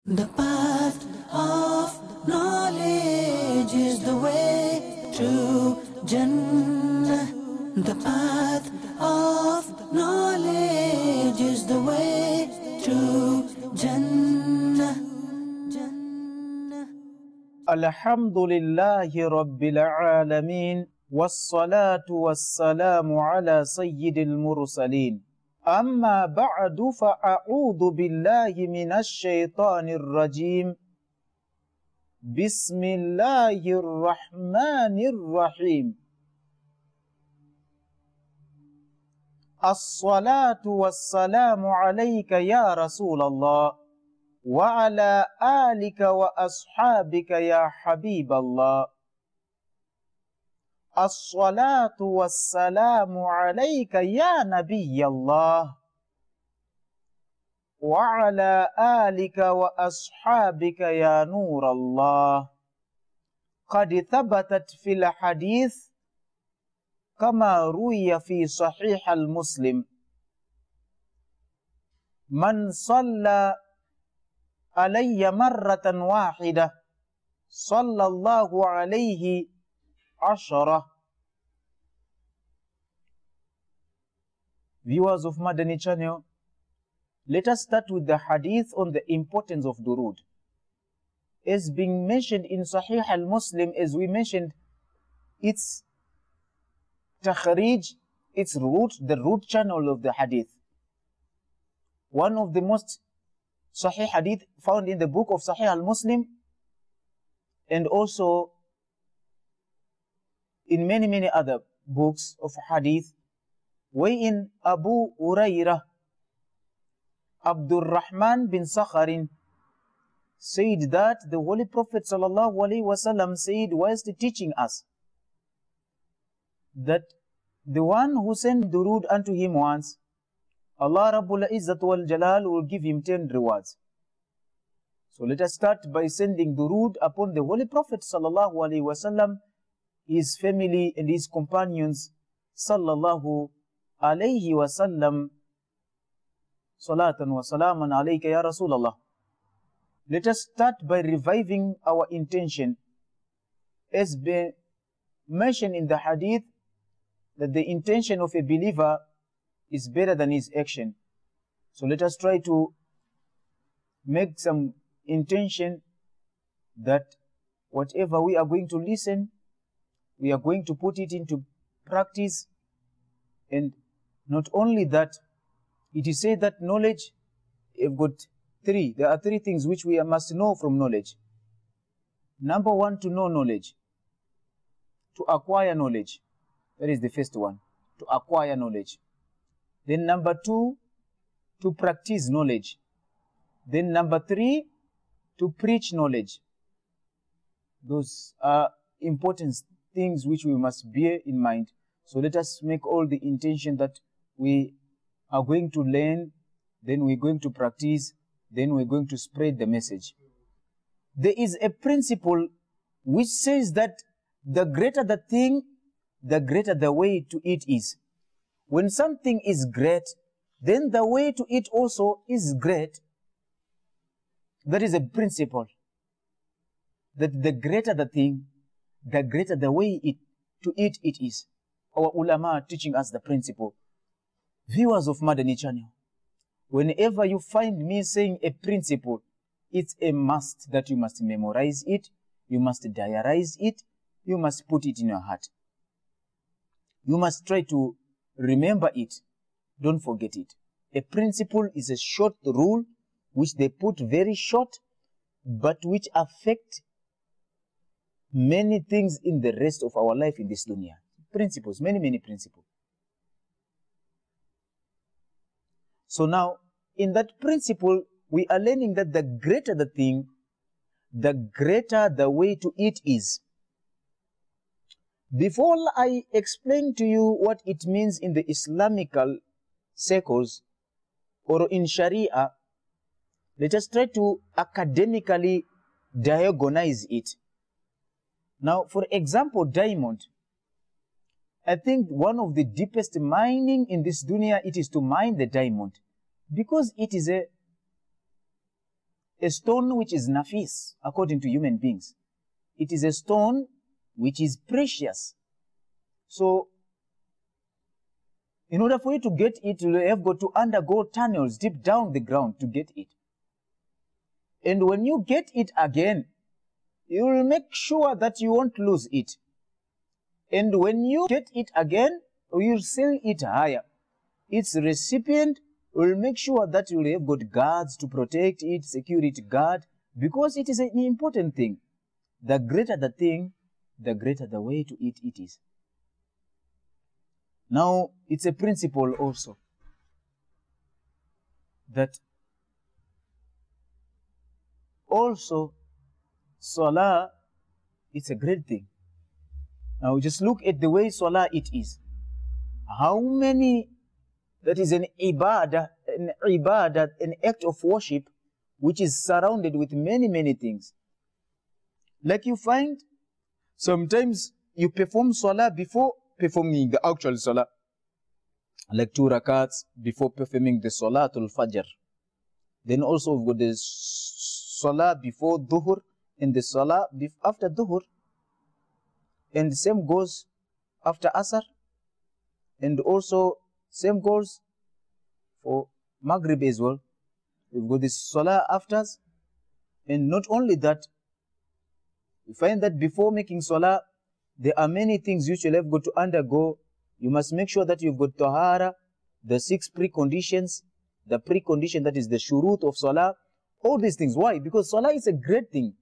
The path of knowledge is the way to Jannah. The path of knowledge is the way to Jannah. Alhamdulillahi Rabbil Alameen. Wassalatu wassalamu ala Sayyidil Mursaleen. أما بعد فأعوذ بالله من الشيطان الرجيم. بسم الله الرحمن الرحيم. الصلاة والسلام عليك يا رسول الله وعلى آلك وأصحابك يا حبيب الله. الصلاة والسلام عليك يا نبي الله وعلى آلك وأصحابك يا نور الله. قد ثبتت في الحديث كما روي في صحيح المسلم: من صلى علي مرة واحدة صلى الله عليه عشرة. Viewers of Madani Channel, let us start with the hadith on the importance of durood. As being mentioned in Sahih al-Muslim, as we mentioned, its takhrij, its root, the root channel of the hadith. One of the most Sahih hadith found in the book of Sahih al-Muslim, and also in many other books of hadith, wherein Abu Hurairah Abdul Rahman bin Sakharin said that the Holy Prophet ﷺ said whilst teaching us that the one who sent durood unto him once, Allah Rabbul Izzat wal Jalal will give him 10 rewards. So let us start by sending durood upon the Holy Prophet ﷺ, his family and his companions, sallallahu alayhi wa sallam. Salatan wa salaman alayka ya Rasulallah. Let us start by reviving our intention. As mentioned in the hadith, that the intention of a believer is better than his action. So let us try to make some intention that whatever we are going to listen, we are going to put it into practice. And not only that, it is said that knowledge, you've got three. There are 3 things which we must know from knowledge. Number 1, to know knowledge. To acquire knowledge. That is the first one. To acquire knowledge. Then number 2, to practice knowledge. Then number 3, to preach knowledge. Those are important things which we must bear in mind. So let us make all the intention that we are going to learn, then we're going to practice, then we're going to spread the message. There is a principle which says that the greater the thing, the greater the way to it is. When something is great, then the way to it also is great. That is a principle. That the greater the thing, the greater the way to it is. Our ulama are teaching us the principle. Viewers of Madani Channel, whenever you find me saying a principle, it's a must that you must memorize it, you must diarize it, you must put it in your heart. You must try to remember it. Don't forget it. A principle is a short rule which they put very short, but which affect many things in the rest of our life in this dunya. Principles, many principles. So now, in that principle, we are learning that the greater the thing, the greater the way to it is. Before I explain to you what it means in the Islamical circles or in Sharia, let us try to academically diagonalize it. Now, for example, diamond. I think one of the deepest mining in this dunya, it is to mine the diamond, because it is a a stone which is nafis, according to human beings. It is a stone which is precious. So, in order for you to get it, you have got to undergo tunnels deep down the ground to get it. And when you get it again, you will make sure that you won't lose it. And when you get it again, you'll sell it higher. Its recipient will make sure that you will have got guards to protect it, security guard, because it is an important thing. The greater the thing, the greater the way to eat it is. Now, it's a principle also that also Salah, it's a great thing. Now, just look at the way Salah it is. How many, that is an ibadah, an act of worship, which is surrounded with many, many things. Like you find, sometimes you perform Salah before performing the actual Salah. Like 2 rakats before performing the Salatul Fajr. Then also we've got the Salah before Dhuhr and the Salah after Dhuhr. And the same goes after Asr. And also same goes for Maghrib as well. We've got the Salah afters. And not only that, we find that before making Salah, there are many things you shall have got to undergo. You must make sure that you've got Tahara, the 6 preconditions, the precondition that is the shurut of Salah, all these things. Why? Because Salah is a great thing.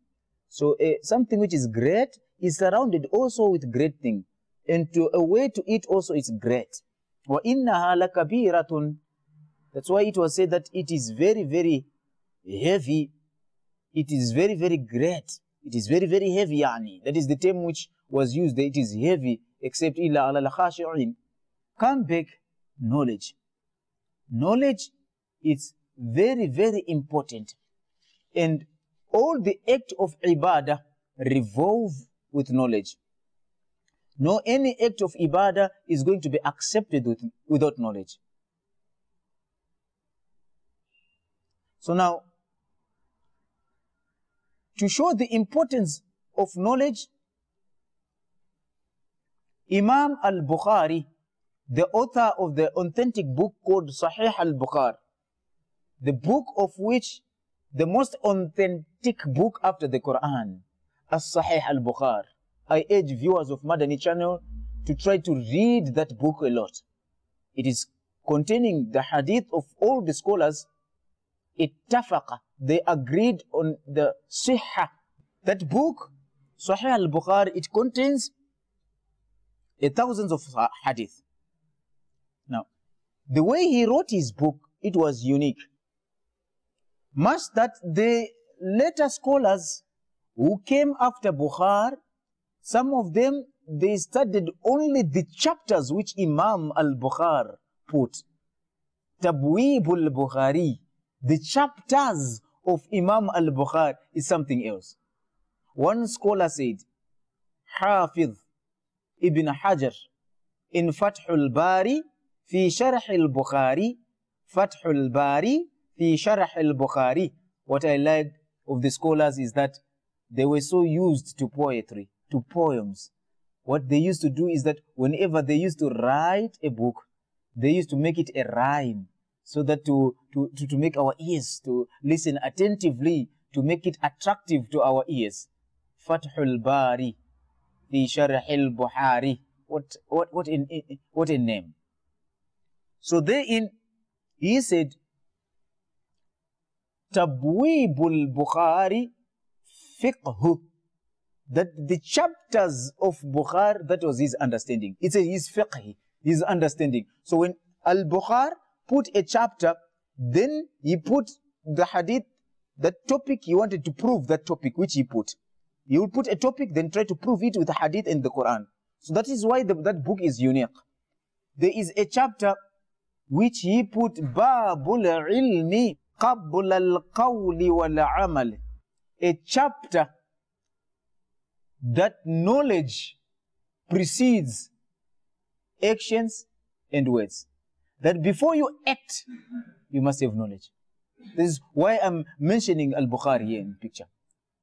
So something which is great is surrounded also with great thing. And a way to eat also is great. وَإِنَّهَا لَكَبِيرَةٌ. That's why it was said that it is very, very heavy. It is very, very great. It is very, very heavy, yani. That is the term which was used. It is heavy, except illa ala al-khashi'in. Come back, knowledge. Knowledge is very, very important. And all the act of ibadah revolve with knowledge. No any act of ibadah is going to be accepted without knowledge. So now, to show the importance of knowledge, Imam al-Bukhari, the author of the authentic book called Sahih al-Bukhari, the book of which the most authentic book after the Quran, as-Sahih al-Bukhari. I urge viewers of Madani Channel to try to read that book a lot. It is containing the hadith of all the scholars. Ittafaqa, they agreed on the sihha. That book, Sahih al-Bukhari, it contains thousands of hadith. Now, the way he wrote his book, it was unique. Much that the later scholars who came after Bukhari, some of them, they studied only the chapters which Imam al-Bukhari put. Tabweeb al-Bukhari, the chapters of Imam al-Bukhari is something else. One scholar said, Hafiz Ibn Hajar in Fathul Bari fi Sharh al-Bukhari, Fathul Bari fi Sharh al-Bukhari. What I like of the scholars is that they were so used to poetry, to poems. What they used to do is that whenever they used to write a book, they used to make it a rhyme, so that to make our ears to listen attentively, to make it attractive to our ears. Fathul Bari fi Sharh al-Bukhari. What a name. So therein, he said, Tabweebul Bukhari fiqhu. That the chapters of Bukhari, that was his understanding. It's his fiqh, his understanding. So when Al-Bukhari put a chapter, then he put the hadith, that topic he wanted to prove, that topic which he put. He would put a topic, then try to prove it with the hadith and the Quran. So that is why that book is unique. There is a chapter which he put Babul Ilmi Qabla al-Qawli wal-Amal. A chapter that knowledge precedes actions and words. That before you act, you must have knowledge. This is why I'm mentioning Al-Bukhari here in the picture.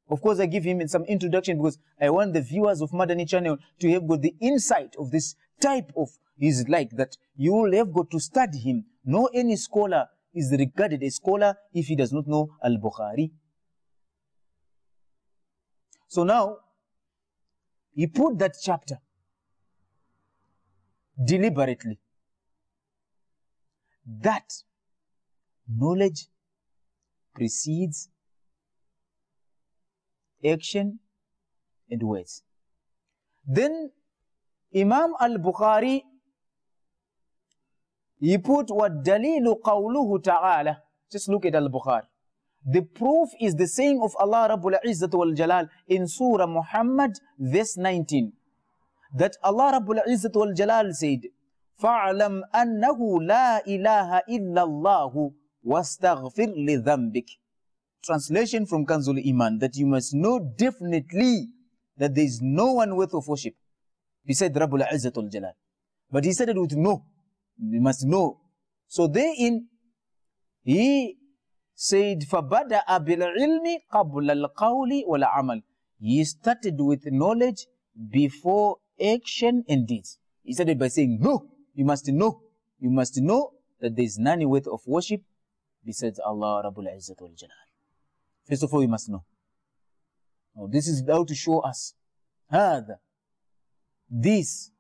Of course, I give him some introduction because I want the viewers of Madani Channel to have got the insight of this type of his like that. You will have got to study him. No any scholar is regarded a scholar if he does not know Al-Bukhari. So now, he put that chapter deliberately that knowledge precedes action and words. Then Imam Al-Bukhari, he put what dalilu qawluhu ta'ala. Just look at Al-Bukhari. The proof is the saying of Allah Rabbul Izzat wal Jalal in Surah Muhammad verse 19. That Allah Rabbul Izzat wal Jalal said, فَعْلَمْ أَنَّهُ لَا إِلَهَ إِلَّا اللَّهُ وَاسْتَغْفِرْ لِذَنْبِكَ. Translation from Kanzul Iman, that you must know definitely that there is no one worth of worship. He said Rabbul Izzat wal Jalal. But he said it with no. You must know. So therein, he said, فَبَدَأَ بِالْعِلْمِ قَبْلَ الْقَوْلِ وَالْعَمَلِ. He started with knowledge before action and deeds. He started by saying, no, you must know. You must know that there is none worth of worship besides Allah Rabbul Izzat wal Jalal. First of all, you must know. Now, this is how to show us. This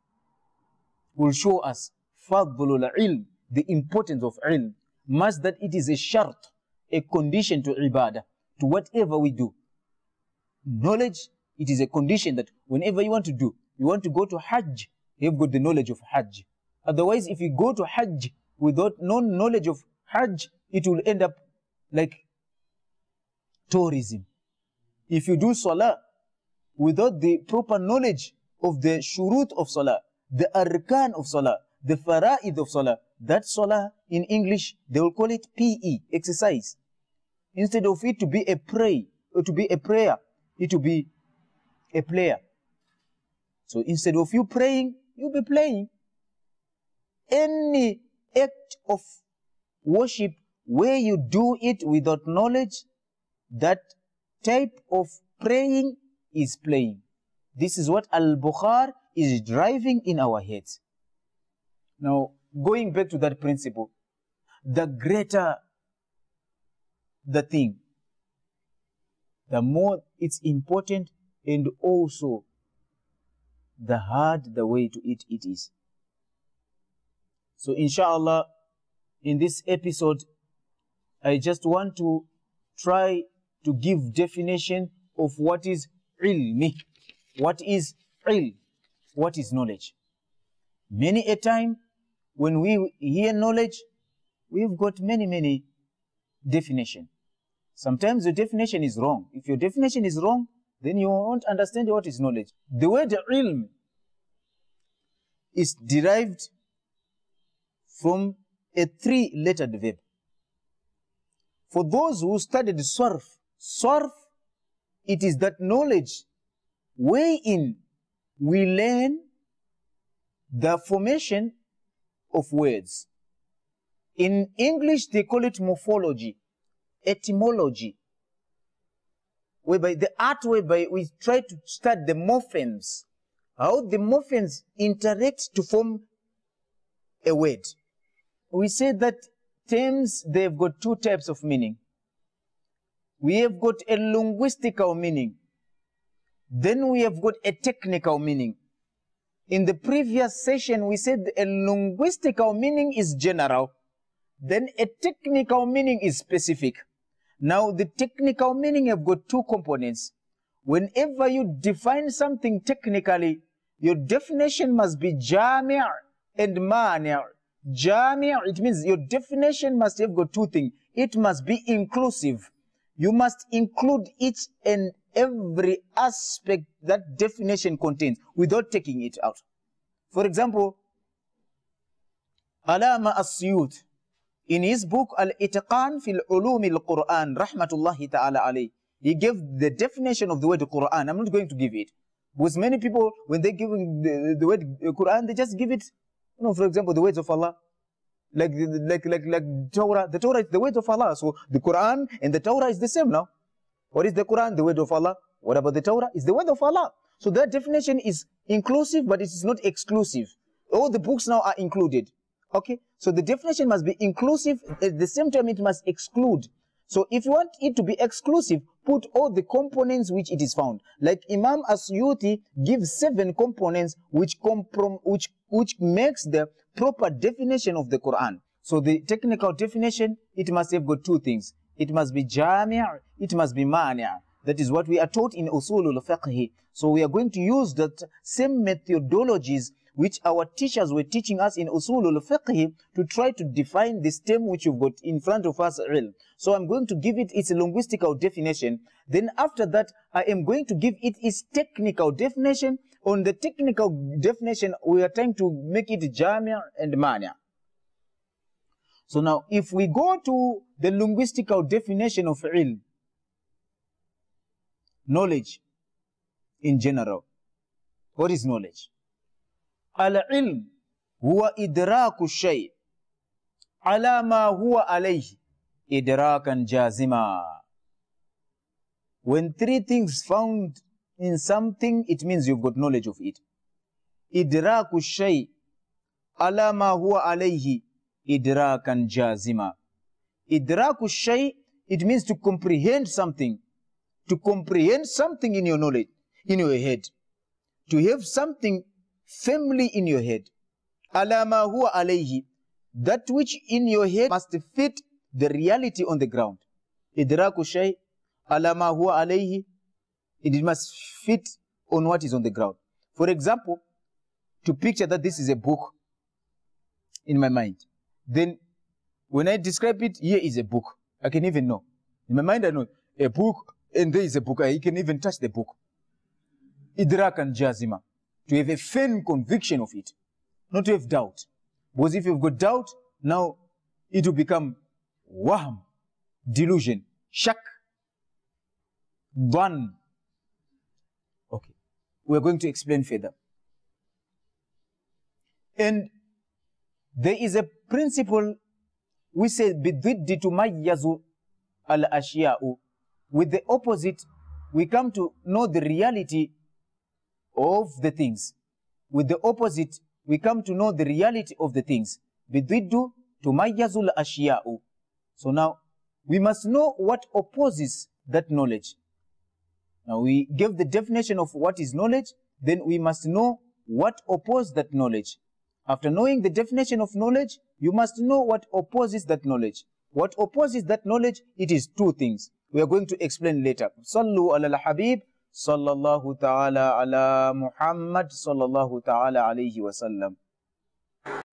will show us fadlul ilm, the importance of ilm. Must that it is a shart, a condition to ibadah, to whatever we do. Knowledge, it is a condition that whenever you want to do, you want to go to Hajj, you have got the knowledge of Hajj. Otherwise, if you go to Hajj without no knowledge of Hajj, it will end up like tourism. If you do Salah without the proper knowledge of the shurut of Salah, the arkan of Salah, the fara'id of Salah, that Salah in English, they will call it PE, exercise. Instead of it to be a pray, or to be a prayer, it will be a player. So instead of you praying, you'll be playing. Any act of worship where you do it without knowledge, that type of praying is playing. This is what Al-Bukhari is driving in our heads. Now, going back to that principle, the greater the thing, the more it's important, and also the hard the way to it is. So inshallah, in this episode, I just want to try to give definition of what is ilmi. What is ilm? What is knowledge? Many a time when we hear knowledge, we've got many definitions. Sometimes the definition is wrong. If your definition is wrong, then you won't understand what is knowledge. The word ilm is derived from a three-lettered verb. For those who studied sarf, it is that knowledge wherein we learn the formation of words. In English, they call it morphology, etymology, whereby the art whereby we try to study the morphemes, how the morphemes interact to form a word. We say that terms, they've got two types of meaning. We have got a linguistical meaning. Then we have got a technical meaning. In the previous session, we said a linguistical meaning is general. Then a technical meaning is specific. Now, the technical meaning have got two components. Whenever you define something technically, your definition must be jami' and mani'. Jami', it means your definition must have got two things. It must be inclusive. You must include each and every aspect that definition contains without taking it out. For example, Alama As-Suyut, in his book Al-Itqan fil Ulum al-Quran, rahmatullahi ta'ala alayh, he gave the definition of the word Quran. I'm not going to give it. Because many people, when they give the word Quran, they just give it, for example, the words of Allah. Like Torah. The Torah is the word of Allah. So the Quran and the Torah is the same now. What is the Quran? The word of Allah. What about the Torah? It's the word of Allah. So that definition is inclusive, but it is not exclusive. All the books now are included. Okay? So the definition must be inclusive. At the same time, it must exclude. So if you want it to be exclusive, put all the components which it is found. Like Imam Asyuti gives 7 components which makes the proper definition of the Quran. So the technical definition, it must have got 2 things. It must be jami', it must be mani'. That is what we are taught in usulul fiqh. So we are going to use that same methodologies which our teachers were teaching us in usulul fiqh to try to define this term which you've got in front of us, ilm. So I'm going to give it its linguistical definition. Then after that, I am going to give it its technical definition. On the technical definition, we are trying to make it jami' and mani'. So now, if we go to the linguistical definition of ilm, knowledge in general, what is knowledge? Al-ilm huwa idraku shay' ala ma huwa alayhi idrakan jazima. When 3 things found in something, it means you've got knowledge of it. Idraku shay' ala ma huwa alayhi idrakan jazima. Idraku shay', it means to comprehend something. To comprehend something in your knowledge, in your head. To have something firmly in your head. Ala ma huwa alayhi. That which in your head must fit the reality on the ground. Idraku shay' ala ma huwa alayhi. It must fit on what is on the ground. For example, to picture that this is a book in my mind. Then, when I describe it, here is a book. I can even know. In my mind, I know a book, and there is a book. I can even touch the book. Idrak and jazima. To have a firm conviction of it. Not to have doubt. Because if you've got doubt, now it will become wahm, delusion, shak, dhan. Okay. We're going to explain further. And there is a principle, we say, bididdi tumayyazu al-ashya'u. With the opposite, we come to know the reality of the things. With the opposite, we come to know the reality of the things. Bididdu tumayyazu al-ashya'u. So now, we must know what opposes that knowledge. Now, we give the definition of what is knowledge, then we must know what opposes that knowledge. After knowing the definition of knowledge, you must know what opposes that knowledge. What opposes that knowledge, it is 2 things. We are going to explain later. Sallu ala al-Habib, sallallahu ta'ala ala Muhammad, sallallahu ta'ala alayhi wa sallam.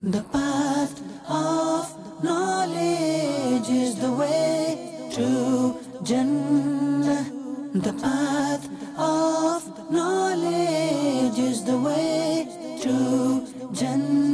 The path of knowledge is the way to Jannah. The path of knowledge is the way to Jannah.